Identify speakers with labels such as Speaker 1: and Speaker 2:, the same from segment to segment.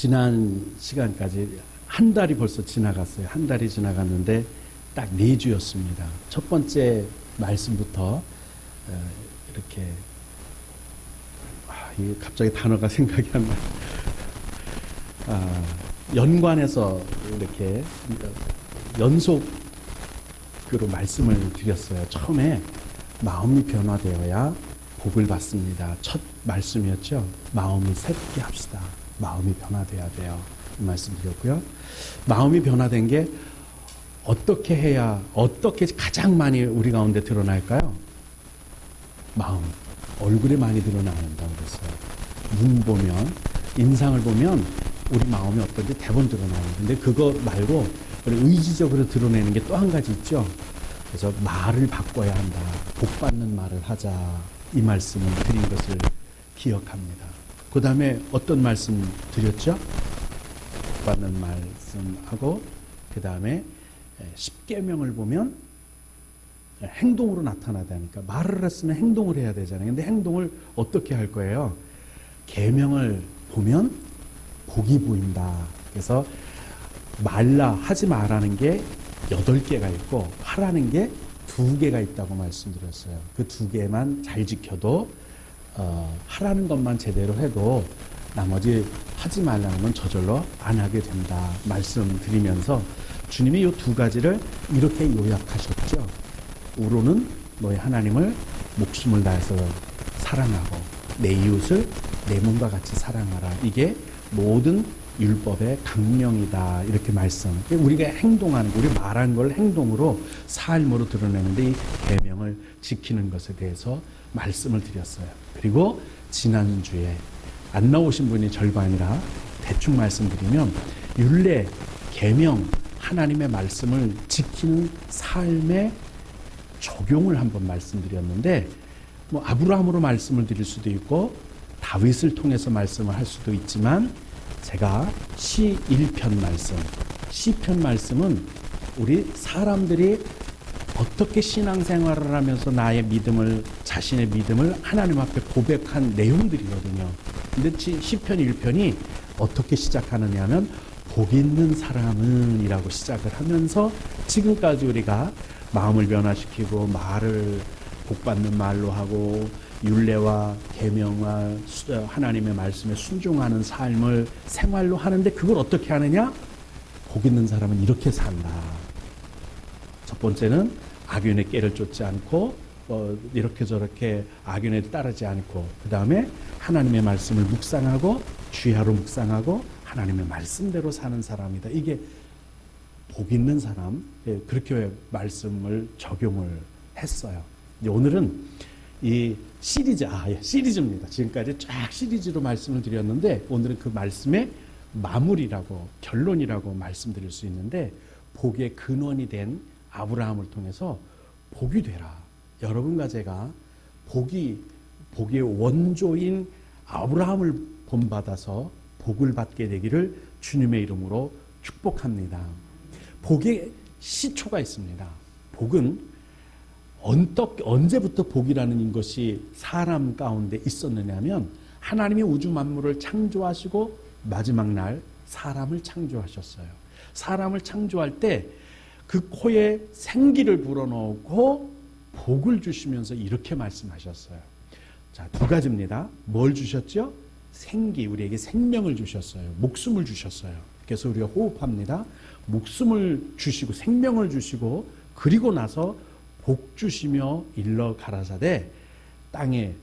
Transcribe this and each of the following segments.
Speaker 1: 지난 시간까지 한 달이 벌써 지나갔어요. 한 달이 지나갔는데 딱 4주였습니다. 첫 번째 말씀부터 이렇게 이게 갑자기 단어가 생각이 안 나요. 연관해서 이렇게 연속으로 말씀을 드렸어요. 처음에 마음이 변화되어야 복을 받습니다. 첫 말씀이었죠. 마음을 새롭게 합시다. 마음이 변화돼야 돼요. 이 말씀 드렸고요. 마음이 변화된 게 어떻게 해야, 어떻게 가장 많이 우리 가운데 드러날까요? 마음, 얼굴에 많이 드러나야 한다고 그랬어요. 눈 보면, 인상을 보면 우리 마음이 어떤지 대부분 드러나요. 근데 그거 말고 우리 의지적으로 드러내는 게 또 한 가지 있죠. 그래서 말을 바꿔야 한다. 복받는 말을 하자. 이 말씀을 드린 것을 기억합니다. 그 다음에 어떤 말씀 드렸죠? 복받는 말씀하고 그 다음에 10계명을 보면 행동으로 나타나다니까 말을 했으면 행동을 해야 되잖아요. 근데 행동을 어떻게 할 거예요? 계명을 보면 복이 보인다. 그래서 말라 하지 말라는 게 8개가 있고 하라는 게 2개가 있다고 말씀드렸어요. 그 2개만 잘 지켜도 하라는 것만 제대로 해도 나머지 하지 말라는 건 저절로 안 하게 된다 말씀드리면서 주님이 이 2가지를 이렇게 요약하셨죠. 우로는 너희 하나님을 목숨을 다해서 사랑하고 내 이웃을 내 몸과 같이 사랑하라. 이게 모든 율법의 강령이다. 이렇게 말씀. 우리가 행동하는 거, 우리 말하는 걸 행동으로 삶으로 드러내는데 이 계명을 지키는 것에 대해서 말씀을 드렸어요. 그리고 지난주에 안 나오신 분이 절반이라 대충 말씀드리면 율례, 계명, 하나님의 말씀을 지키는 삶의 적용을 한번 말씀드렸는데 뭐 아브라함으로 말씀을 드릴 수도 있고 다윗을 통해서 말씀을 할 수도 있지만 제가 시 1편 말씀, 시편 말씀은 우리 사람들이 어떻게 신앙생활을 하면서 나의 믿음을, 자신의 믿음을 하나님 앞에 고백한 내용들이거든요. 근데 시편 1편이 어떻게 시작하느냐 하면 복 있는 사람은 이라고 시작을 하면서 지금까지 우리가 마음을 변화시키고 말을 복받는 말로 하고 율례와 계명과 하나님의 말씀에 순종하는 삶을 생활로 하는데 그걸 어떻게 하느냐? 복 있는 사람은 이렇게 산다. 첫 번째는 악인의 꾀를 쫓지 않고 이렇게 저렇게 악인을 따르지 않고 그 다음에 하나님의 말씀을 묵상하고 주야로 묵상하고 하나님의 말씀대로 사는 사람이다. 이게 복 있는 사람, 그렇게 말씀을 적용을 했어요. 오늘은 이 시리즈입니다. 지금까지 쫙 시리즈로 말씀을 드렸는데 오늘은 그 말씀의 마무리라고 결론이라고 말씀드릴 수 있는데 복의 근원이 된 아브라함을 통해서 복이 되라. 여러분과 제가 복의 원조인 아브라함을 본받아서 복을 받게 되기를 주님의 이름으로 축복합니다. 복의 시초가 있습니다. 복은 언제부터 복이라는 것이 사람 가운데 있었느냐 하면 하나님이 우주 만물을 창조하시고 마지막 날 사람을 창조하셨어요. 사람을 창조할 때 그 코에 생기를 불어넣고 복을 주시면서 이렇게 말씀하셨어요. 자, 2가지입니다. 뭘 주셨죠? 생기, 우리에게 생명을 주셨어요. 목숨을 주셨어요. 그래서 우리가 호흡합니다. 목숨을 주시고 생명을 주시고 그리고 나서 복 주시며 일러 가라사대 땅에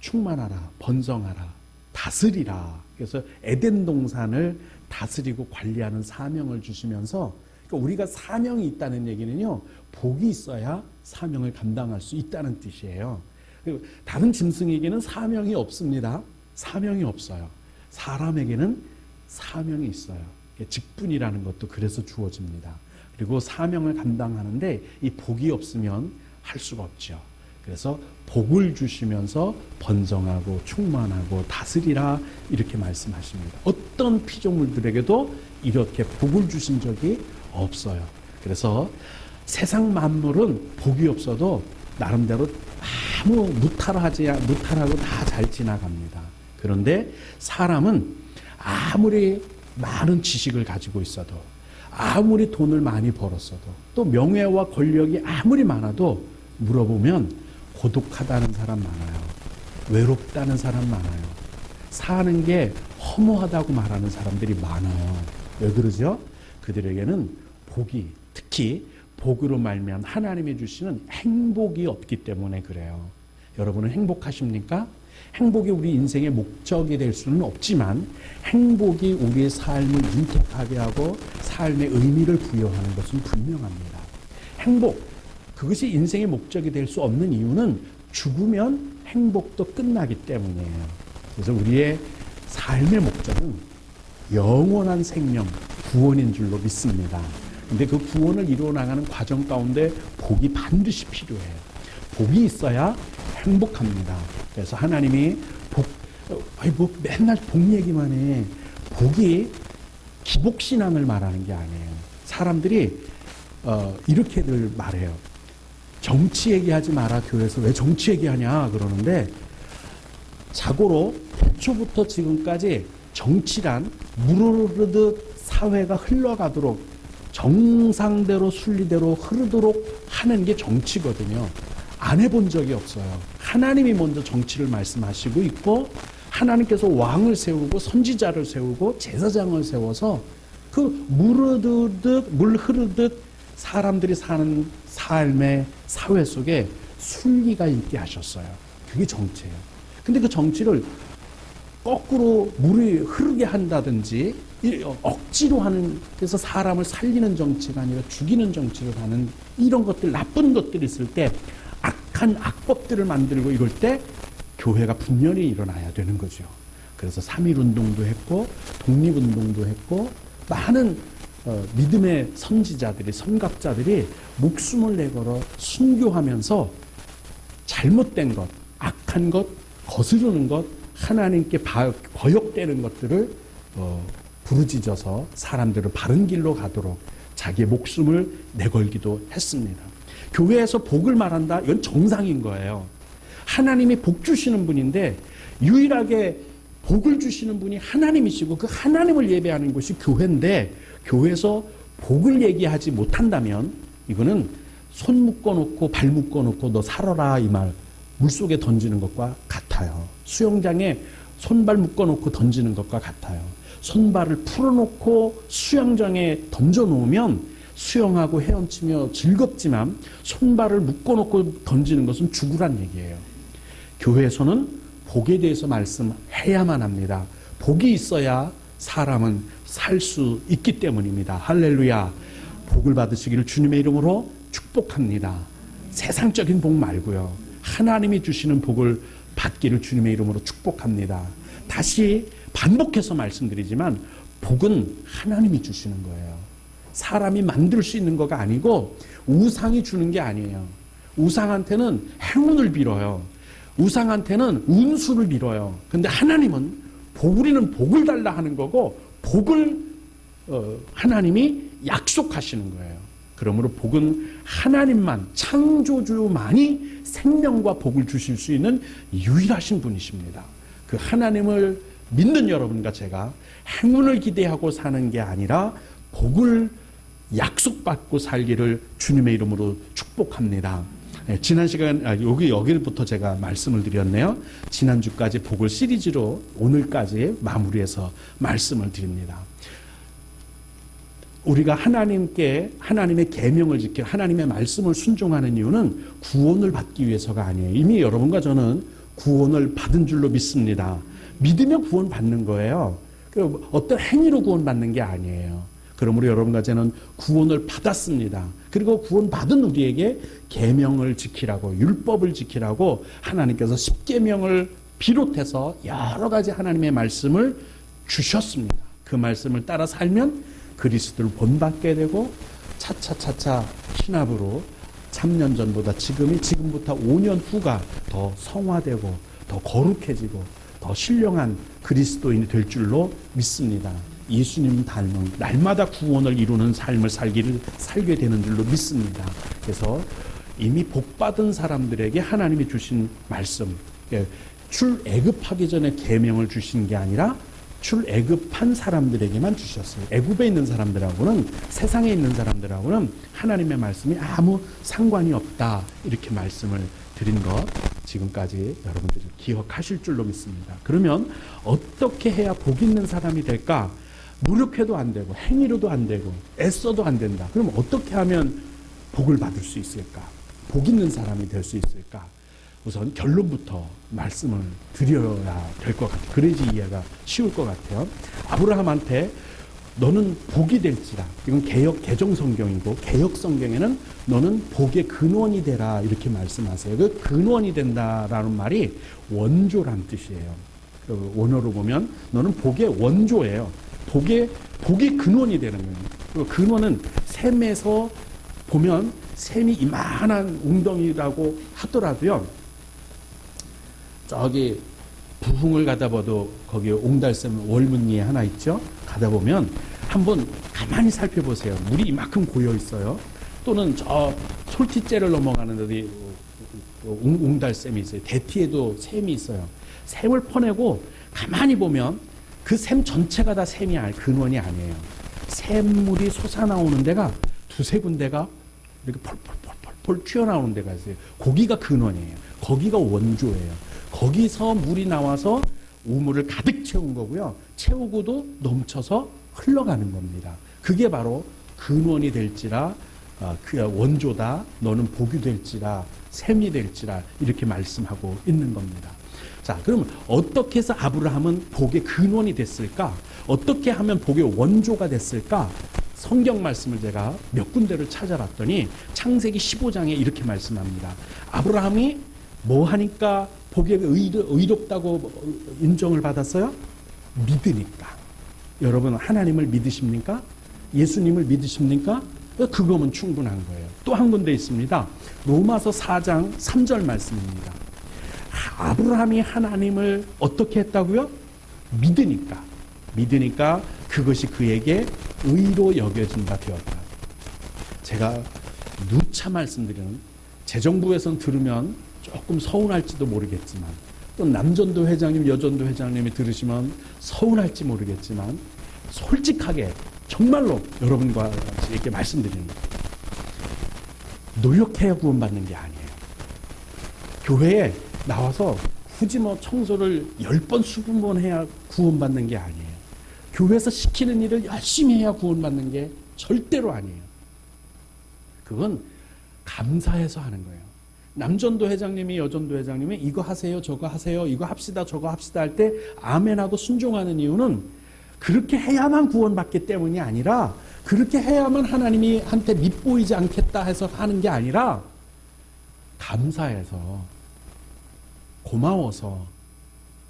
Speaker 1: 충만하라, 번성하라, 다스리라. 그래서 에덴 동산을 다스리고 관리하는 사명을 주시면서 그러니까 우리가 사명이 있다는 얘기는요. 복이 있어야 사명을 감당할 수 있다는 뜻이에요. 그리고 다른 짐승에게는 사명이 없습니다. 사명이 없어요. 사람에게는 사명이 있어요. 직분이라는 것도 그래서 주어집니다. 그리고 사명을 감당하는데 이 복이 없으면 할 수가 없죠. 그래서 복을 주시면서 번성하고 충만하고 다스리라 이렇게 말씀하십니다. 어떤 피조물들에게도 이렇게 복을 주신 적이 없어요. 그래서 세상 만물은 복이 없어도 나름대로 아무 무탈하고 다 잘 지나갑니다. 그런데 사람은 아무리 많은 지식을 가지고 있어도, 아무리 돈을 많이 벌었어도, 또 명예와 권력이 아무리 많아도 물어보면 고독하다는 사람 많아요. 외롭다는 사람 많아요. 사는 게 허무하다고 말하는 사람들이 많아요. 왜 그러죠? 그들에게는 복이, 특히 복으로 말미암아 하나님이 주시는 행복이 없기 때문에 그래요. 여러분은 행복하십니까? 행복이 우리 인생의 목적이 될 수는 없지만 행복이 우리의 삶을 윤택하게 하고 삶의 의미를 부여하는 것은 분명합니다. 행복, 그것이 인생의 목적이 될 수 없는 이유는 죽으면 행복도 끝나기 때문이에요. 그래서 우리의 삶의 목적은 영원한 생명, 구원인 줄로 믿습니다. 근데 그 구원을 이루어 나가는 과정 가운데 복이 반드시 필요해요. 복이 있어야 행복합니다. 그래서 하나님이 맨날 복 얘기만 해. 복이 기복신앙을 말하는 게 아니에요. 사람들이 이렇게들 말해요. 정치 얘기하지 마라, 교회에서. 왜 정치 얘기하냐 그러는데, 자고로 태초부터 지금까지 정치란 무르르듯 사회가 흘러가도록 정상대로 순리대로 흐르도록 하는 게 정치거든요. 안 해본 적이 없어요. 하나님이 먼저 정치를 말씀하시고 있고, 하나님께서 왕을 세우고 선지자를 세우고 제사장을 세워서 그 물 흐르듯 사람들이 사는 삶의 사회 속에 순리가 있게 하셨어요. 그게 정치예요. 근데 그 정치를 거꾸로 물이 흐르게 한다든지 억지로 하는, 그래서 사람을 살리는 정치가 아니라 죽이는 정치를 하는 이런 것들, 나쁜 것들이 있을 때, 악한 악법들을 만들고 이럴 때 교회가 분열이 일어나야 되는 거죠. 그래서 3.1운동도 했고 독립운동도 했고 많은 믿음의 선지자들이, 선각자들이 목숨을 내걸어 순교하면서 잘못된 것, 악한 것, 거스르는 것, 하나님께 거역되는 것들을 부르짖어서 사람들을 바른 길로 가도록 자기의 목숨을 내걸기도 했습니다. 교회에서 복을 말한다? 이건 정상인 거예요. 하나님이 복 주시는 분인데 유일하게 복을 주시는 분이 하나님이시고 그 하나님을 예배하는 것이 교회인데, 교회에서 복을 얘기하지 못한다면 이거는 손 묶어놓고 발 묶어놓고 너 살아라 이 말 물속에 던지는 것과 같아요. 수영장에 손발 묶어놓고 던지는 것과 같아요. 손발을 풀어놓고 수영장에 던져놓으면 수영하고 헤엄치며 즐겁지만 손발을 묶어놓고 던지는 것은 죽으란 얘기예요. 교회에서는 복에 대해서 말씀해야만 합니다. 복이 있어야 사람은 살 수 있기 때문입니다. 할렐루야. 복을 받으시기를 주님의 이름으로 축복합니다. 세상적인 복 말고요, 하나님이 주시는 복을 받기를 주님의 이름으로 축복합니다. 다시 반복해서 말씀드리지만 복은 하나님이 주시는 거예요. 사람이 만들 수 있는 거가 아니고 우상이 주는 게 아니에요. 우상한테는 행운을 빌어요. 우상한테는 운수를 빌어요. 근데 하나님은 우리는 복을 달라 하는 거고 복을 하나님이 약속하시는 거예요. 그러므로 복은 하나님만, 창조주만이 생명과 복을 주실 수 있는 유일하신 분이십니다. 그 하나님을 믿는 여러분과 제가 행운을 기대하고 사는 게 아니라 복을 약속받고 살기를 주님의 이름으로 축복합니다. 지난 시간 여기부터 제가 말씀을 드렸네요. 지난주까지 복을 시리즈로 오늘까지 마무리해서 말씀을 드립니다. 우리가 하나님의 계명을 지켜 하나님의 말씀을 순종하는 이유는 구원을 받기 위해서가 아니에요. 이미 여러분과 저는 구원을 받은 줄로 믿습니다. 믿으면 구원 받는 거예요. 어떤 행위로 구원 받는 게 아니에요. 그러므로 여러분과 저는 구원을 받았습니다. 그리고 구원 받은 우리에게 계명을 지키라고, 율법을 지키라고 하나님께서 십계명을 비롯해서 여러 가지 하나님의 말씀을 주셨습니다. 그 말씀을 따라 살면 그리스도를 본받게 되고 차차차차 신압으로 3년 전보다 지금부터 5년 후가 더 성화되고 더 거룩해지고 더 신령한 그리스도인이 될 줄로 믿습니다. 예수님 닮은 날마다 구원을 이루는 삶을 살게 되는 줄로 믿습니다. 그래서 이미 복받은 사람들에게 하나님이 주신 말씀, 출애굽하기 전에 계명을 주신 게 아니라 출애굽한 사람들에게만 주셨어요. 애굽에 있는 사람들하고는, 세상에 있는 사람들하고는 하나님의 말씀이 아무 상관이 없다, 이렇게 말씀을 드린 것 지금까지 여러분들이 기억하실 줄로 믿습니다. 그러면 어떻게 해야 복 있는 사람이 될까? 노력해도 안 되고 행위로도 안 되고 애써도 안 된다. 그럼 어떻게 하면 복을 받을 수 있을까? 복 있는 사람이 될 수 있을까? 우선 결론부터 말씀을 드려야 될 것 같아요. 그래야지 이해가 쉬울 것 같아요. 아브라함한테 너는 복이 될지라. 이건 개정 성경이고, 개역 성경에는 너는 복의 근원이 되라, 이렇게 말씀하세요. 그 근원이 된다라는 말이 원조란 뜻이에요. 그 원어로 보면 너는 복의 원조예요. 복의 근원이 되는 거예요. 그 근원은 샘에서 보면 샘이 이만한 웅덩이라고 하더라도요, 저기 부흥을 가다 봐도 거기 옹달샘 월문리에 하나 있죠. 가다 보면 한번 가만히 살펴보세요. 물이 이만큼 고여 있어요. 또는 저 솔티째를 넘어가는 데도 옹달샘이 있어요. 대티에도 샘이 있어요. 샘을 퍼내고 가만히 보면 그 샘 전체가 다 샘이 근원이 아니에요. 샘물이 솟아나오는 데가 두세 군데가 이렇게 펄펄펄펄 튀어나오는 데가 있어요. 거기가 근원이에요. 거기가 원조예요. 거기서 물이 나와서 우물을 가득 채운 거고요. 채우고도 넘쳐서 흘러가는 겁니다. 그게 바로 근원이 될지라, 그 원조다, 너는 복이 될지라, 샘이 될지라, 이렇게 말씀하고 있는 겁니다. 자, 그럼 어떻게 해서 아브라함은 복의 근원이 됐을까? 어떻게 하면 복의 원조가 됐을까? 성경 말씀을 제가 몇 군데를 찾아봤더니 창세기 15장에 이렇게 말씀합니다. 아브라함이 뭐 하니까 복에 의롭다고 인정을 받았어요? 믿으니까. 여러분 하나님을 믿으십니까? 예수님을 믿으십니까? 그거면 충분한 거예요. 또 한 군데 있습니다. 로마서 4장 3절 말씀입니다. 아브라함이 하나님을 어떻게 했다고요? 믿으니까 그것이 그에게 의로 여겨진 바 되었다. 제가 누차 말씀드리는, 재정부에선 들으면 조금 서운할지도 모르겠지만, 또 남전도 회장님, 여전도 회장님이 들으시면 서운할지 모르겠지만, 솔직하게 정말로 여러분과 같이 이렇게 말씀드립니다. 노력해야 구원받는 게 아니에요. 교회에 나와서 굳이 뭐 청소를 10번, 20번 해야 구원받는 게 아니에요. 교회에서 시키는 일을 열심히 해야 구원받는 게 절대로 아니에요. 그건 감사해서 하는 거예요. 남전도 회장님이, 여전도 회장님이 이거 하세요, 저거 하세요, 이거 합시다, 저거 합시다 할 때 아멘하고 순종하는 이유는 그렇게 해야만 구원받기 때문이 아니라, 그렇게 해야만 하나님이 한테 밉보이지 않겠다 해서 하는 게 아니라, 감사해서, 고마워서,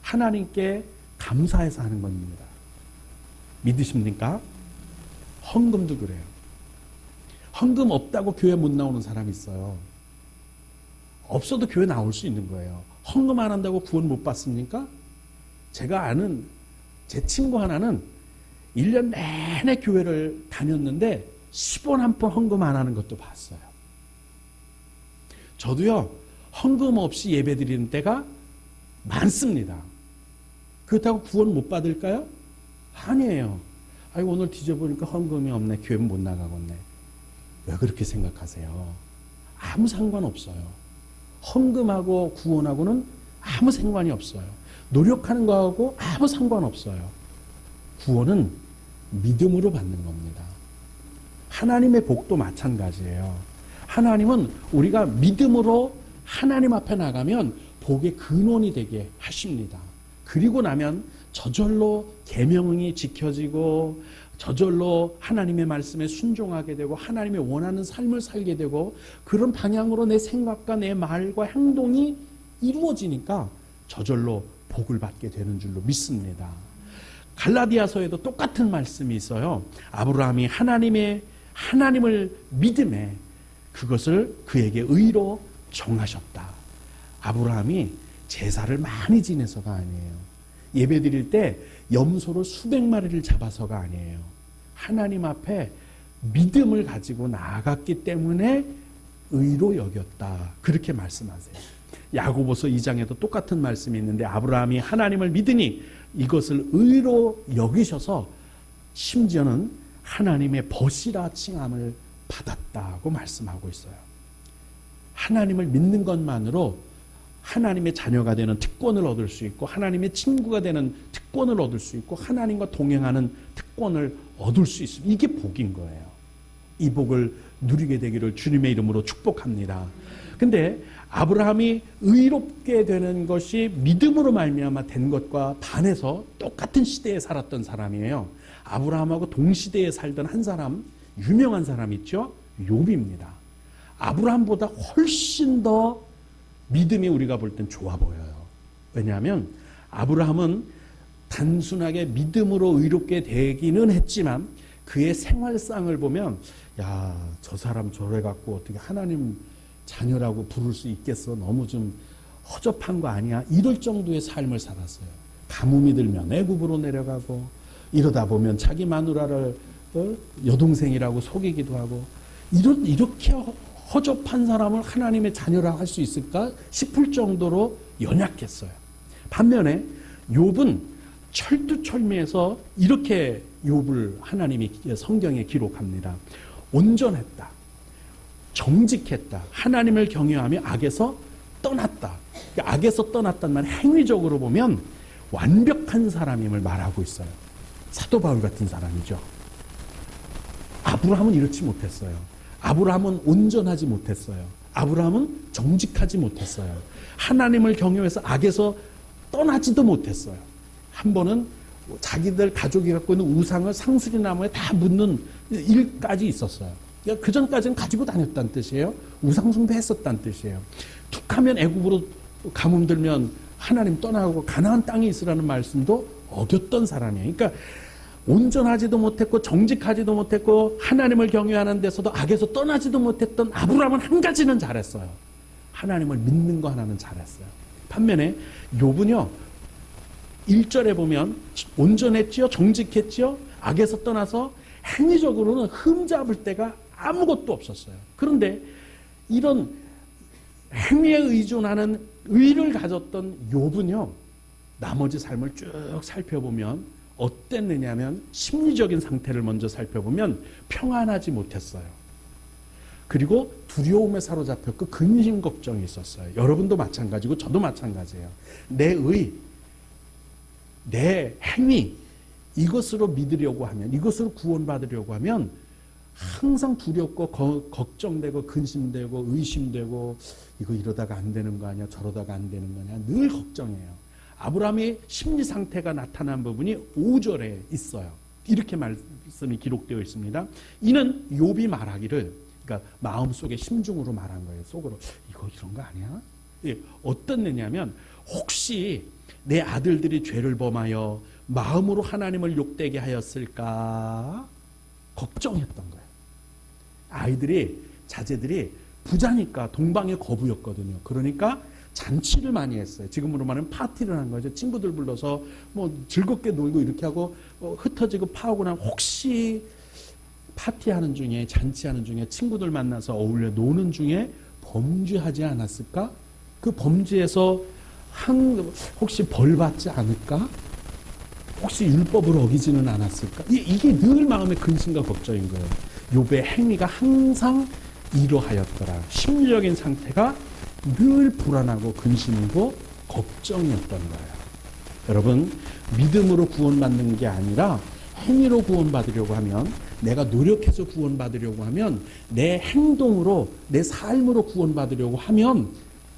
Speaker 1: 하나님께 감사해서 하는 겁니다. 믿으십니까? 헌금도 그래요. 헌금 없다고 교회 못 나오는 사람이 있어요. 없어도 교회 나올 수 있는 거예요. 헌금 안 한다고 구원 못 받습니까? 제가 아는 제 친구 하나는 1년 내내 교회를 다녔는데 10원 한 번 헌금 안 하는 것도 봤어요. 저도요, 헌금 없이 예배 드리는 때가 많습니다. 그렇다고 구원 못 받을까요? 아니에요. 아이고, 오늘 뒤져보니까 헌금이 없네. 교회 못 나가겠네. 왜 그렇게 생각하세요? 아무 상관없어요. 헌금하고 구원하고는 아무 상관이 없어요. 노력하는 거하고 아무 상관없어요. 구원은 믿음으로 받는 겁니다. 하나님의 복도 마찬가지예요. 하나님은 우리가 믿음으로 하나님 앞에 나가면 복의 근원이 되게 하십니다. 그리고 나면 저절로 계명이 지켜지고, 저절로 하나님의 말씀에 순종하게 되고, 하나님의 원하는 삶을 살게 되고, 그런 방향으로 내 생각과 내 말과 행동이 이루어지니까 저절로 복을 받게 되는 줄로 믿습니다. 갈라디아서에도 똑같은 말씀이 있어요. 아브라함이 하나님을 믿음에 그것을 그에게 의로 정하셨다. 아브라함이 제사를 많이 지내서가 아니에요. 예배 드릴 때 염소를 수백 마리를 잡아서가 아니에요. 하나님 앞에 믿음을 가지고 나아갔기 때문에 의로 여겼다. 그렇게 말씀하세요. 야고보서 2장에도 똑같은 말씀이 있는데, 아브라함이 하나님을 믿으니 이것을 의로 여기셔서 심지어는 하나님의 벗이라 칭함을 받았다고 말씀하고 있어요. 하나님을 믿는 것만으로 하나님의 자녀가 되는 특권을 얻을 수 있고 하나님의 친구가 되는 특권을 얻을 수 있고 하나님과 동행하는 특권을 얻을 수 있습니다. 이게 복인 거예요. 이 복을 누리게 되기를 주님의 이름으로 축복합니다. 근데 아브라함이 의롭게 되는 것이 믿음으로 말미암아 된 것과 반해서 똑같은 시대에 살았던 사람이에요. 아브라함하고 동시대에 살던 한 사람, 유명한 사람 있죠? 욥입니다. 아브라함보다 훨씬 더 믿음이 우리가 볼 땐 좋아 보여요. 왜냐하면 아브라함은 단순하게 믿음으로 의롭게 되기는 했지만 그의 생활상을 보면 야, 저 사람 저래 갖고 어떻게 하나님 자녀라고 부를 수 있겠어? 너무 좀 허접한 거 아니야? 이럴 정도의 삶을 살았어요. 가뭄이 들면 애굽으로 내려가고 이러다 보면 자기 마누라를 여동생이라고 속이기도 하고 이렇게 허접한 사람을 하나님의 자녀라 할 수 있을까 싶을 정도로 연약했어요. 반면에 욥은 철두철미해서 이렇게 욥을 하나님이 성경에 기록합니다. 온전했다. 정직했다. 하나님을 경외하며 악에서 떠났다. 악에서 떠났단 말은 행위적으로 보면 완벽한 사람임을 말하고 있어요. 사도 바울 같은 사람이죠. 아브라함은 이렇지 못했어요. 아브라함은 온전하지 못했어요. 아브라함은 정직하지 못했어요. 하나님을 경외해서 악에서 떠나지도 못했어요. 한 번은 자기들 가족이 갖고 있는 우상을 상수리 나무에 다 묻는 일까지 있었어요. 그 전까지는 가지고 다녔다는 뜻이에요. 우상 숭배했었다는 뜻이에요. 툭하면 애굽으로 가뭄 들면 하나님 떠나고 가나안 땅에 있으라는 말씀도 어겼던 사람이에요. 그러니까 온전하지도 못했고 정직하지도 못했고 하나님을 경외하는 데서도 악에서 떠나지도 못했던 아브라함은 한 가지는 잘했어요. 하나님을 믿는 거 하나는 잘했어요. 반면에 욥은요 1절에 보면 온전했지요, 정직했지요, 악에서 떠나서 행위적으로는 흠잡을 데가 아무것도 없었어요. 그런데 이런 행위에 의존하는 의를 가졌던 욥은요 나머지 삶을 쭉 살펴보면 어땠느냐면 심리적인 상태를 먼저 살펴보면 평안하지 못했어요. 그리고 두려움에 사로잡혔고 근심 걱정이 있었어요. 여러분도 마찬가지고 저도 마찬가지예요. 내 의, 내 행위 이것으로 믿으려고 하면, 이것으로 구원받으려고 하면 항상 두렵고 걱정되고 근심되고 의심되고 이거 이러다가 안 되는 거 아니야, 저러다가 안 되는 거 아니야, 늘 걱정해요. 아브라함의 심리 상태가 나타난 부분이 5절에 있어요. 이렇게 말씀이 기록되어 있습니다. 이는 욥이 말하기를, 그러니까 마음속에 심중으로 말한 거예요. 속으로 이거 이런 거 아니야? 예, 어떻느냐면 혹시 내 아들들이 죄를 범하여 마음으로 하나님을 욕되게 하였을까 걱정했던 거예요. 아이들이, 자제들이 부자니까 동방의 거부였거든요. 그러니까 잔치를 많이 했어요. 지금으로 말하면 파티를 한 거죠. 친구들 불러서 뭐 즐겁게 놀고 이렇게 하고 흩어지고 파오고 나면 혹시 파티하는 중에, 잔치하는 중에 친구들 만나서 어울려 노는 중에 범죄하지 않았을까? 그 범죄에서 혹시 벌 받지 않을까? 혹시 율법을 어기지는 않았을까? 이게 늘 마음의 근심과 걱정인 거예요. 욥의 행위가 항상 이러하였더라. 심리적인 상태가 늘 불안하고 근심이고 걱정이었던 거예요. 여러분, 믿음으로 구원받는 게 아니라 행위로 구원받으려고 하면, 내가 노력해서 구원받으려고 하면, 내 행동으로, 내 삶으로 구원받으려고 하면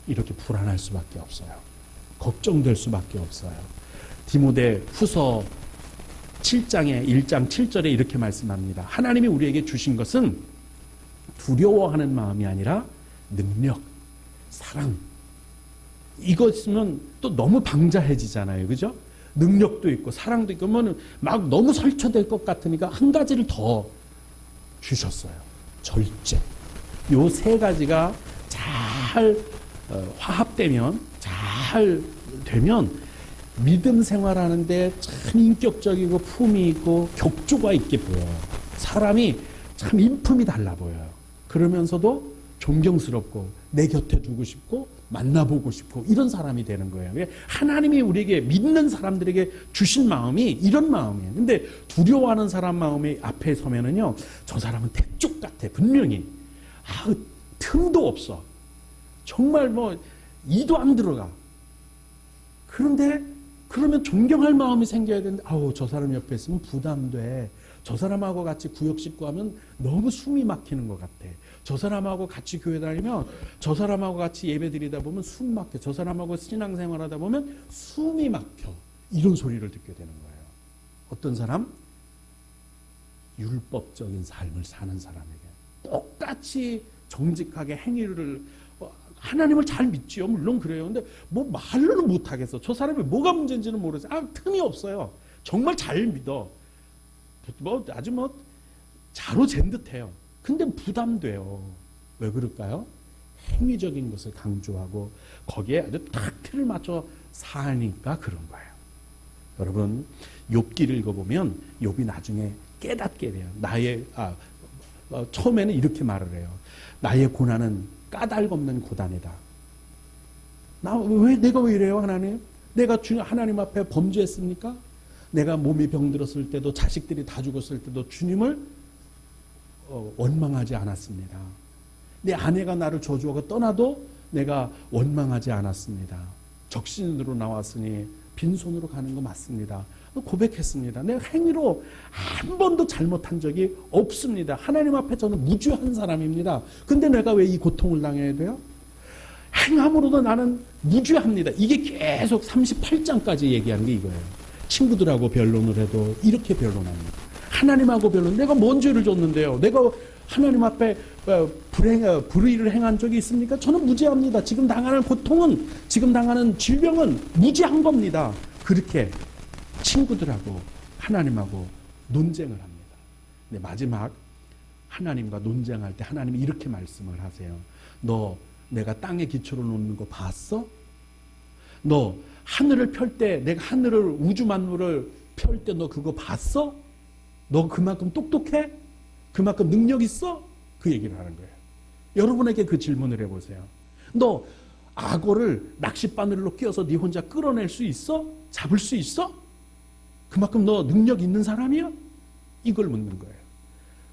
Speaker 1: 이렇게 불안할 수밖에 없어요. 걱정될 수밖에 없어요. 디모데 후서 7장에 1장 7절에 이렇게 말씀합니다. 하나님이 우리에게 주신 것은 두려워하는 마음이 아니라 능력, 사랑. 이거 있으면 또 너무 방자해지잖아요. 그죠? 능력도 있고 사랑도 있고 그러면 막 너무 설쳐될 것 같으니까 한 가지를 더 주셨어요. 절제. 요 세 가지가 잘 화합되면, 잘 되면 믿음 생활하는데 참 인격적이고 품이 있고 격조가 있게 보여요. 사람이 참 인품이 달라 보여요. 그러면서도 존경스럽고 내 곁에 두고 싶고 만나보고 싶고 이런 사람이 되는 거예요. 하나님이 우리에게 믿는 사람들에게 주신 마음이 이런 마음이에요. 근데 두려워하는 사람 마음이 앞에 서면은요, 저 사람은 대쪽 같아. 분명히 틈도 없어. 정말 뭐 이도 안 들어가. 그런데 그러면 존경할 마음이 생겨야 되는데, 저 사람 옆에 있으면 부담돼. 저 사람하고 같이 구역 식구 하면 너무 숨이 막히는 것 같아. 저 사람하고 같이 교회 다니면, 저 사람하고 같이 예배 드리다 보면 숨 막혀. 저 사람하고 신앙생활 하다 보면 숨이 막혀. 이런 소리를 듣게 되는 거예요. 어떤 사람? 율법적인 삶을 사는 사람에게 똑같이 정직하게 행위를, 하나님을 잘 믿지요. 물론 그래요. 근데 뭐 말로는 못하겠어. 저 사람이 뭐가 문제인지는 모르겠어. 틈이 없어요. 정말 잘 믿어. 아주 자로 잰 듯해요. 근데 부담돼요. 왜 그럴까요? 행위적인 것을 강조하고 거기에 아주 딱 틀을 맞춰 사니까 그런 거예요. 여러분, 욥기를 읽어보면 욥이 나중에 깨닫게 돼요. 처음에는 이렇게 말을 해요. 나의 고난은 까닭 없는 고단이다. 내가 왜 이래요, 하나님? 내가 하나님 앞에 범죄했습니까? 내가 몸이 병들었을 때도, 자식들이 다 죽었을 때도 주님을 원망하지 않았습니다. 내 아내가 나를 저주하고 떠나도 내가 원망하지 않았습니다. 적신으로 나왔으니 빈손으로 가는 거 맞습니다. 고백했습니다. 내가 행위로 한 번도 잘못한 적이 없습니다. 하나님 앞에 저는 무죄한 사람입니다. 근데 내가 왜 이 고통을 당해야 돼요? 행함으로도 나는 무죄합니다. 이게 계속 38장까지 얘기하는 게 이거예요. 친구들하고 변론을 해도 이렇게 변론합니다. 하나님하고 변론, 내가 뭔 죄를 줬는데요? 내가 하나님 앞에 불의를 행한 적이 있습니까? 저는 무죄합니다. 지금 당하는 고통은, 지금 당하는 질병은 무죄한 겁니다. 그렇게 친구들하고 하나님하고 논쟁을 합니다. 근데 마지막 하나님과 논쟁할 때 하나님이 이렇게 말씀을 하세요. 너 내가 땅에 기초를 놓는 거 봤어? 너 하늘을 펼 때, 내가 하늘을, 우주 만물을 펼 때 너 그거 봤어? 너 그만큼 똑똑해? 그만큼 능력 있어? 그 얘기를 하는 거예요. 여러분에게 그 질문을 해보세요. 너 악어를 낚싯바늘로 끼워서 네 혼자 끌어낼 수 있어? 잡을 수 있어? 그만큼 너 능력 있는 사람이야? 이걸 묻는 거예요.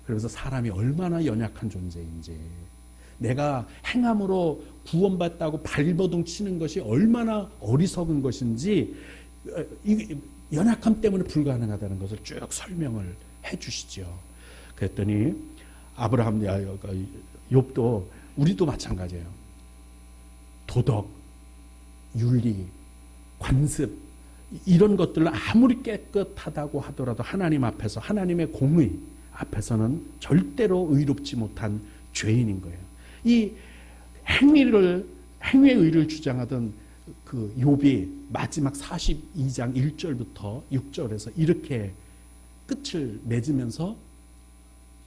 Speaker 1: 그래서 사람이 얼마나 연약한 존재인지, 내가 행함으로 구원받다고 발버둥 치는 것이 얼마나 어리석은 것인지, 연약함 때문에 불가능하다는 것을 쭉 설명을 해 주시죠. 그랬더니 아브라함, 욥도, 우리도 마찬가지예요. 도덕, 윤리, 관습, 이런 것들을 아무리 깨끗하다고 하더라도 하나님 앞에서, 하나님의 공의 앞에서는 절대로 의롭지 못한 죄인인 거예요. 이 행위의 의를 주장하던 그 욥이 마지막 42장 1절부터 6절에서 이렇게 끝을 맺으면서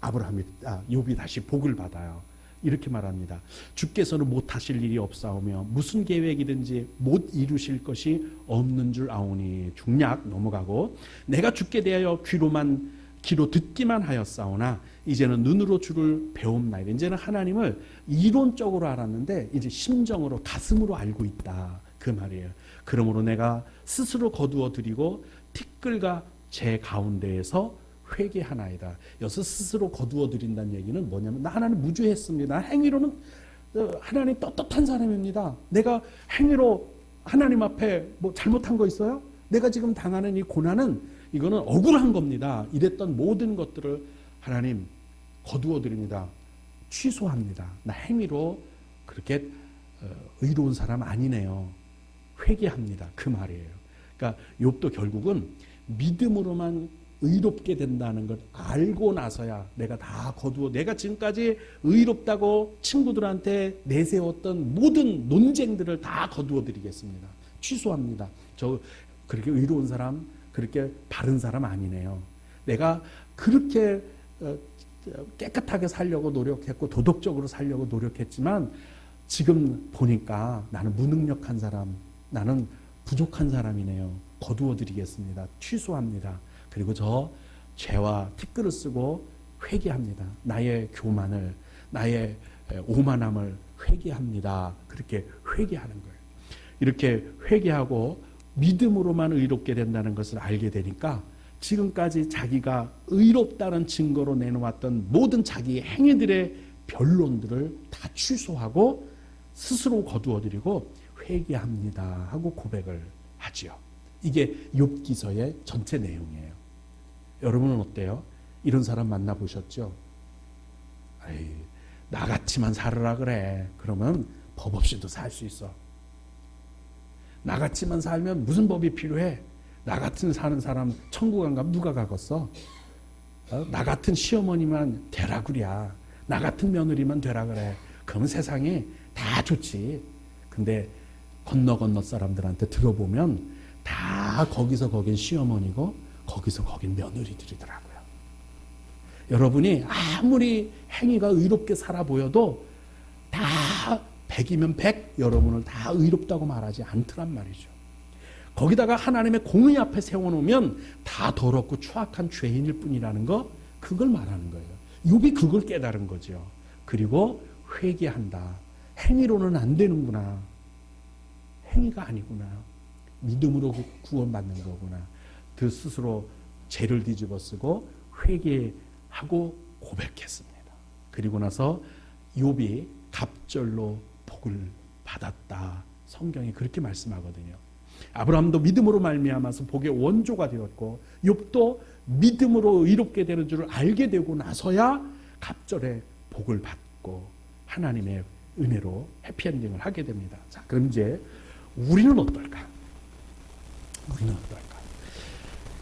Speaker 1: 욥이 다시 복을 받아요. 이렇게 말합니다. 주께서는 못하실 일이 없사오며 무슨 계획이든지 못 이루실 것이 없는 줄 아오니. 중략 넘어가고, 내가 주께 대하여 귀로 듣기만 하였사오나 이제는 눈으로 주를 배움나이다. 이제는 하나님을 이론적으로 알았는데 이제 심정으로, 가슴으로 알고 있다, 그 말이에요. 그러므로 내가 스스로 거두어 드리고 티끌과 제 가운데에서 회개하나이다. 여기서 스스로 거두어 드린다는 얘기는 뭐냐면, 나 하나님 무죄했습니다. 행위로는 하나님 떳떳한 사람입니다. 내가 행위로 하나님 앞에 뭐 잘못한 거 있어요? 내가 지금 당하는 이 고난은, 이거는 억울한 겁니다. 이랬던 모든 것들을 하나님 거두어 드립니다. 취소합니다. 나 행위로 그렇게 의로운 사람 아니네요. 회개합니다. 그 말이에요. 그러니까 욥도 결국은 믿음으로만 의롭게 된다는 걸 알고 나서야 내가 다 거두어, 내가 지금까지 의롭다고 친구들한테 내세웠던 모든 논쟁들을 다 거두어 드리겠습니다. 취소합니다. 저 그렇게 의로운 사람, 그렇게 바른 사람 아니네요. 내가 그렇게 깨끗하게 살려고 노력했고 도덕적으로 살려고 노력했지만 지금 보니까 나는 무능력한 사람, 나는 부족한 사람이네요. 거두어 드리겠습니다. 취소합니다. 그리고 저 죄와 티끌을 쓰고 회개합니다. 나의 교만을, 나의 오만함을 회개합니다. 그렇게 회개하는 거예요. 이렇게 회개하고 믿음으로만 의롭게 된다는 것을 알게 되니까 지금까지 자기가 의롭다는 증거로 내놓았던 모든 자기의 행위들의 변론들을 다 취소하고 스스로 거두어들이고 회개합니다 하고 고백을 하지요. 이게 욥기서의 전체 내용이에요. 여러분은 어때요? 이런 사람 만나보셨죠? 아이, 나같이만 살으라 그래. 그러면 법 없이도 살 수 있어. 나같이만 살면 무슨 법이 필요해? 나 같은 사는 사람 천국 안 가면 누가 가겠어? 나 같은 시어머니만 되라 그랴. 나 같은 며느리만 되라 그래. 그러면 세상이 다 좋지. 근데 건너 사람들한테 들어보면 다 거기서 거긴 시어머니고 거기서 거긴 며느리들이더라고요. 여러분이 아무리 행위가 의롭게 살아 보여도 다 100이면 100 여러분을 다 의롭다고 말하지 않더란 말이죠. 거기다가 하나님의 공의 앞에 세워놓으면 다 더럽고 추악한 죄인일 뿐이라는 거, 그걸 말하는 거예요. 욥이 그걸 깨달은 거죠. 그리고 회개한다. 행위로는 안 되는구나. 행위가 아니구나. 믿음으로 구원받는 거구나. 그 스스로 죄를 뒤집어 쓰고 회개하고 고백했습니다. 그리고 나서 욥이 갑절로 복을 받았다. 성경이 그렇게 말씀하거든요. 아브라함도 믿음으로 말미암아서 복의 원조가 되었고 욥도 믿음으로 의롭게 되는 줄을 알게 되고 나서야 갑절에 복을 받고 하나님의 은혜로 해피엔딩을 하게 됩니다. 자, 그럼 이제 우리는 어떨까?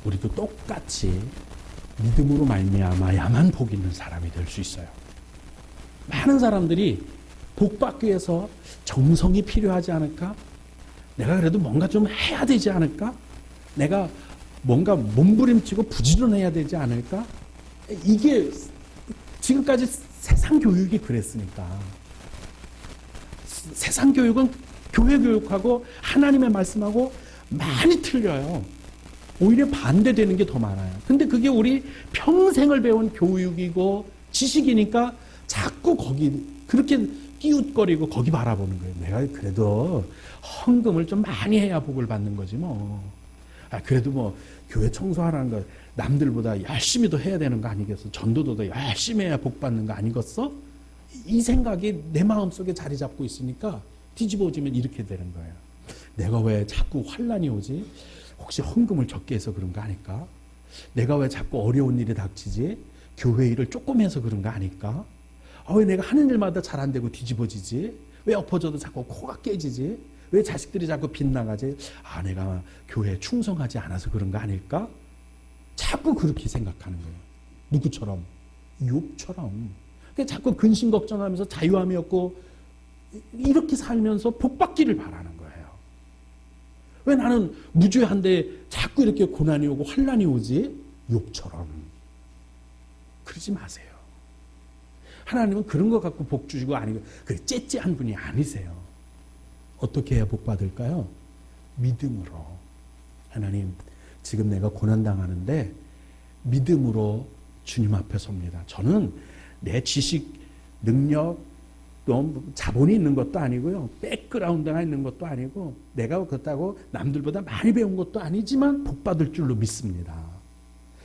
Speaker 1: 우리도 똑같이 믿음으로 말미암아야만 복 있는 사람이 될 수 있어요. 많은 사람들이 복 받기 위해서 정성이 필요하지 않을까? 내가 그래도 뭔가 좀 해야 되지 않을까? 내가 뭔가 몸부림치고 부지런해야 되지 않을까? 이게 지금까지 세상 교육이 그랬으니까. 세상 교육은 교회 교육하고 하나님의 말씀하고 많이 틀려요. 오히려 반대되는 게 더 많아요. 근데 그게 우리 평생을 배운 교육이고 지식이니까 자꾸 거기 그렇게 끼웃거리고 거기 바라보는 거예요. 내가 그래도 헌금을 좀 많이 해야 복을 받는 거지 뭐. 그래도 뭐 교회 청소하라는 거 남들보다 열심히 더 해야 되는 거 아니겠어? 전도도 더 열심히 해야 복 받는 거 아니겠어? 이 생각이 내 마음속에 자리 잡고 있으니까 뒤집어지면 이렇게 되는 거예요. 내가 왜 자꾸 환난이 오지? 혹시 헌금을 적게 해서 그런 거 아닐까? 내가 왜 자꾸 어려운 일이 닥치지? 교회 일을 조금 해서 그런 거 아닐까? 왜 내가 하는 일마다 잘 안 되고 뒤집어지지? 왜 엎어져도 자꾸 코가 깨지지? 왜 자식들이 자꾸 빗나가지? 내가 교회에 충성하지 않아서 그런 거 아닐까? 자꾸 그렇게 생각하는 거예요. 누구처럼? 욥처럼. 자꾸 근심 걱정하면서 자유함이 없고 이렇게 살면서 복 받기를 바라는 거예요. 왜 나는 무죄한데 자꾸 이렇게 고난이 오고 환난이 오지? 욥처럼. 그러지 마세요. 하나님은 그런 거 갖고 복 주시고 아니고 그래 째째한 분이 아니세요. 어떻게 해야 복 받을까요? 믿음으로. 하나님, 지금 내가 고난당하는데 믿음으로 주님 앞에 섭니다. 저는 내 지식, 능력, 또 자본이 있는 것도 아니고요. 백그라운드가 있는 것도 아니고 내가 그렇다고 남들보다 많이 배운 것도 아니지만 복 받을 줄로 믿습니다.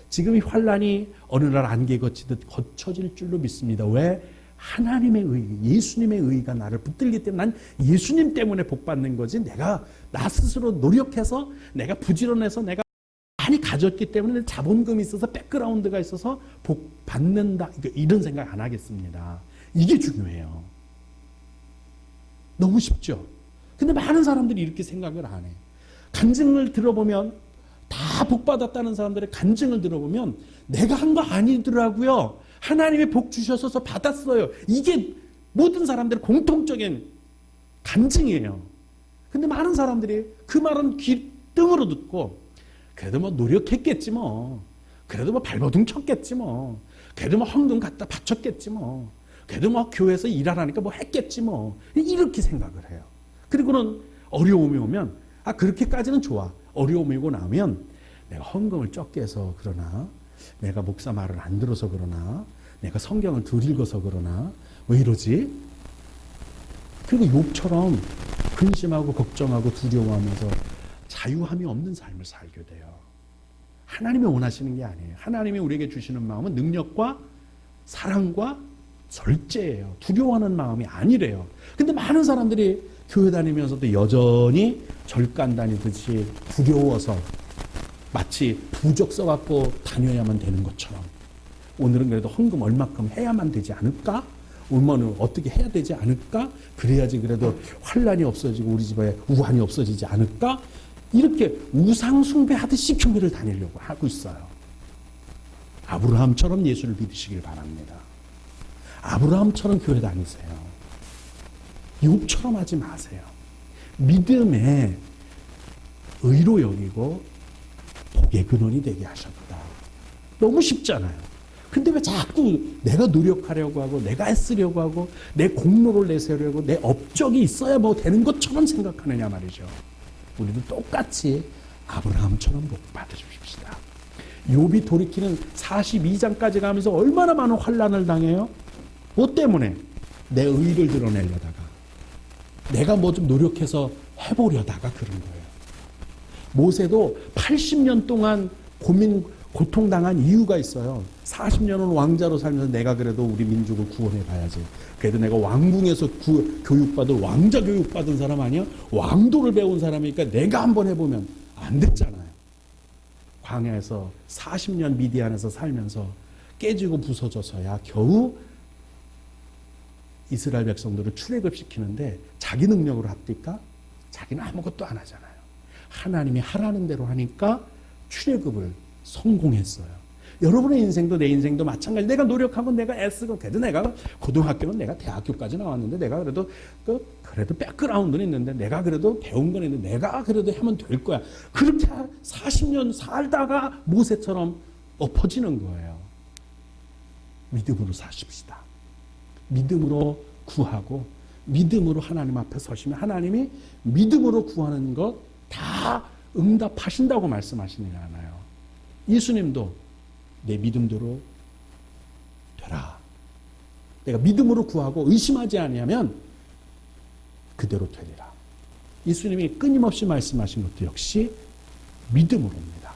Speaker 1: 지금 이 환란이 어느 날 안개 거치듯 거쳐질 줄로 믿습니다. 왜? 하나님의 의, 예수님의 의가 나를 붙들기 때문에 난 예수님 때문에 복 받는 거지 내가 나 스스로 노력해서 내가 부지런해서 내가 많이 가졌기 때문에 자본금이 있어서 백그라운드가 있어서 복 받는다 이런 생각 안 하겠습니다. 이게 중요해요. 너무 쉽죠? 근데 많은 사람들이 이렇게 생각을 안 해. 간증을 들어보면 다 복 받았다는 사람들의 간증을 들어보면 내가 한 거 아니더라고요. 하나님이 복 주셔서 받았어요. 이게 모든 사람들의 공통적인 간증이에요. 근데 많은 사람들이 그 말은 귀등으로 듣고 그래도 뭐 노력했겠지 뭐. 그래도 뭐 발버둥 쳤겠지 뭐. 그래도 뭐 헌금 갖다 바쳤겠지 뭐. 그래도 뭐 교회에서 일하라니까 뭐 했겠지 뭐. 이렇게 생각을 해요. 그리고는 어려움이 오면 그렇게까지는 좋아. 어려움이 오고 나면 내가 헌금을 적게 해서 그러나 내가 목사 말을 안 들어서 그러나 내가 성경을 덜 읽어서 그러나 왜 이러지? 그리고 욥처럼 근심하고 걱정하고 두려워하면서 자유함이 없는 삶을 살게 돼요. 하나님이 원하시는 게 아니에요. 하나님이 우리에게 주시는 마음은 능력과 사랑과 절제예요. 두려워하는 마음이 아니래요. 근데 많은 사람들이 교회 다니면서도 여전히 절간 다니듯이 두려워서 마치 부적 써갖고 다녀야만 되는 것처럼 오늘은 그래도 헌금 얼마큼 해야만 되지 않을까? 오늘은 어떻게 해야 되지 않을까? 그래야지 그래도 환란이 없어지고 우리 집에 우환이 없어지지 않을까? 이렇게 우상 숭배하듯이 교회를 다니려고 하고 있어요. 아브라함처럼 예수를 믿으시길 바랍니다. 아브라함처럼 교회 다니세요. 욥처럼 하지 마세요. 믿음에 의로 여기고 복의 근원이 되게 하셨다. 너무 쉽잖아요. 근데 왜 자꾸 내가 노력하려고 하고 내가 애쓰려고 하고 내 공로를 내세우려고 내 업적이 있어야 뭐 되는 것처럼 생각하느냐 말이죠. 우리도 똑같이 아브라함처럼 복 받으십시다. 욥이 돌이키는 42장까지 가면서 얼마나 많은 환난을 당해요? 뭐 때문에? 내 의의를 드러내려다가 내가 뭐 좀 노력해서 해보려다가 그런 거예요. 모세도 80년 동안 고통당한 이유가 있어요. 40년은 왕자로 살면서 내가 그래도 우리 민족을 구원해 봐야지. 그래도 내가 왕궁에서 교육받은 왕자 교육받은 사람 아니야? 왕도를 배운 사람이니까 내가 한번 해보면 안 됐잖아요. 광야에서 40년 미디안에서 살면서 깨지고 부서져서야 겨우 이스라엘 백성들을 출애굽시키는데 자기 능력으로 합니까? 자기는 아무것도 안 하잖아요. 하나님이 하라는 대로 하니까 출애굽을 성공했어요. 여러분의 인생도 내 인생도 마찬가지. 내가 노력하고 내가 애쓰고 그래도 내가 고등학교는 내가 대학교까지 나왔는데 내가 그래도 백그라운드는 있는데 내가 그래도 배운 건 있는데 내가 그래도 하면 될 거야. 그렇게 40년 살다가 모세처럼 엎어지는 거예요. 믿음으로 사십시다. 믿음으로 구하고 믿음으로 하나님 앞에 서시면 하나님이 믿음으로 구하는 것 다 응답하신다고 말씀하시잖아요. 예수님도 내 믿음대로 되라. 내가 믿음으로 구하고 의심하지 아니하면 그대로 되리라. 예수님이 끊임없이 말씀하신 것도 역시 믿음으로입니다.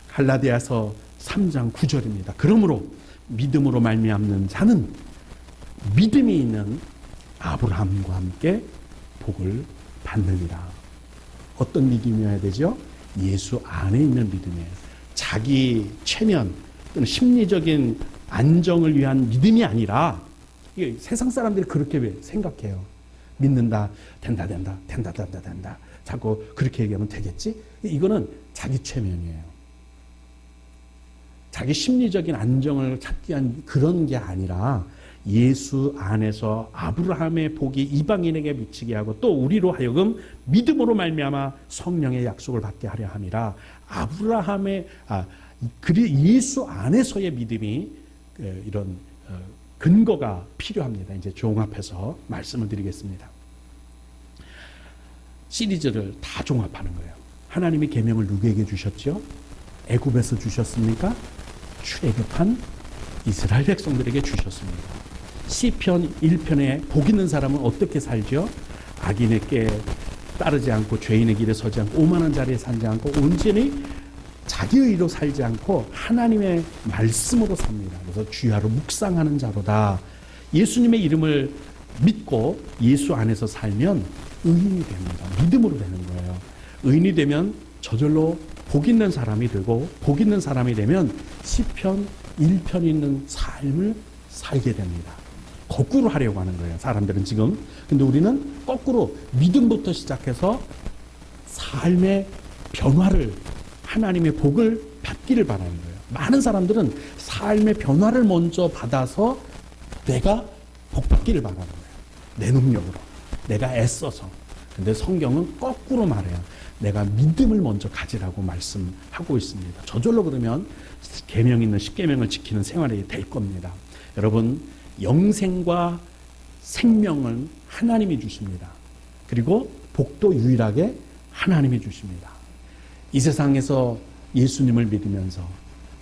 Speaker 1: 갈라디아서 3장 9절입니다. 그러므로 믿음으로 말미암는 자는 믿음이 있는 아브라함과 함께 복을 받느니라. 어떤 믿음이어야 되죠? 예수 안에 있는 믿음이에요. 자기 체면 또는 심리적인 안정을 위한 믿음이 아니라 이게 세상 사람들이 그렇게 생각해요. 믿는다, 된다. 자꾸 그렇게 얘기하면 되겠지? 이거는 자기 체면이에요. 자기 심리적인 안정을 찾기 위한 그런 게 아니라 예수 안에서 아브라함의 복이 이방인에게 미치게 하고 또 우리로 하여금 믿음으로 말미암아 성령의 약속을 받게 하려 함이라. 예수 안에서의 믿음이 이런 근거가 필요합니다. 이제 종합해서 말씀을 드리겠습니다. 시리즈를 다 종합하는 거예요. 하나님이 계명을 누구에게 주셨죠? 애굽에서 주셨습니까? 출애굽한 이스라엘 백성들에게 주셨습니다. 시편 1편에 복 있는 사람은 어떻게 살죠? 악인에게 따르지 않고 죄인의 길에 서지 않고 오만한 자리에 살지 않고 온전히 자기 의로 살지 않고 하나님의 말씀으로 삽니다. 그래서 주야로 묵상하는 자로다. 예수님의 이름을 믿고 예수 안에서 살면 의인이 됩니다. 믿음으로 되는 거예요. 의인이 되면 저절로 복 있는 사람이 되고 복 있는 사람이 되면 시편 1편이 있는 삶을 살게 됩니다. 거꾸로 하려고 하는 거예요. 사람들은 지금. 근데 우리는 거꾸로 믿음부터 시작해서 삶의 변화를 하나님의 복을 받기를 바라는 거예요. 많은 사람들은 삶의 변화를 먼저 받아서 내가 복 받기를 바라는 거예요. 내 능력으로. 내가 애써서. 근데 성경은 거꾸로 말해요. 내가 믿음을 먼저 가지라고 말씀하고 있습니다. 저절로 그러면 계명 있는 십계명을 지키는 생활이 될 겁니다. 여러분, 영생과 생명은 하나님이 주십니다. 그리고 복도 유일하게 하나님이 주십니다. 이 세상에서 예수님을 믿으면서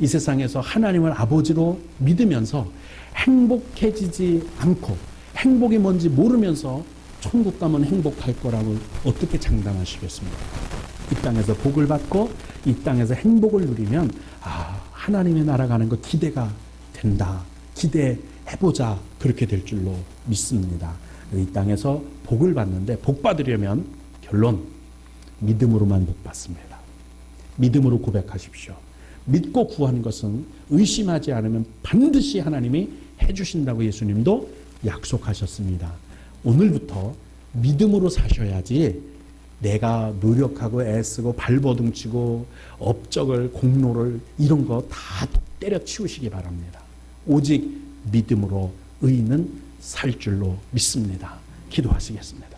Speaker 1: 이 세상에서 하나님을 아버지로 믿으면서 행복해지지 않고 행복이 뭔지 모르면서 천국 가면 행복할 거라고 어떻게 장담하시겠습니까? 이 땅에서 복을 받고 이 땅에서 행복을 누리면 하나님의 나라 가는 거 기대가 된다. 기대해보자. 그렇게 될 줄로 믿습니다. 이 땅에서 복을 받는데 복 받으려면 결론 믿음으로만 복 받습니다. 믿음으로 고백하십시오. 믿고 구하는 것은 의심하지 않으면 반드시 하나님이 해주신다고 예수님도 약속하셨습니다. 오늘부터 믿음으로 사셔야지 내가 노력하고 애쓰고 발버둥치고 업적을 공로를 이런 거 다 때려치우시기 바랍니다. 오직 믿음으로 의인은 살 줄로 믿습니다. 기도하시겠습니다.